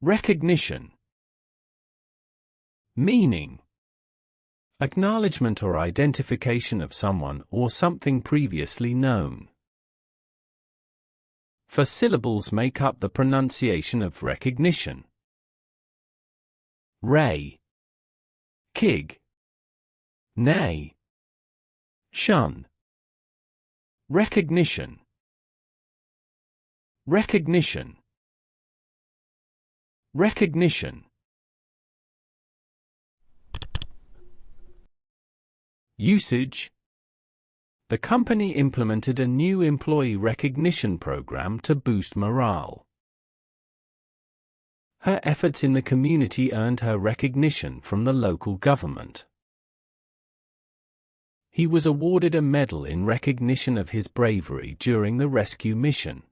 Recognition. Meaning: acknowledgment or identification of someone or something previously known. 4 syllables make up the pronunciation of recognition: ray, kig, nay, shun. Recognition. Recognition. Recognition. Usage. The company implemented a new employee recognition program to boost morale. Her efforts in the community earned her recognition from the local government. He was awarded a medal in recognition of his bravery during the rescue mission.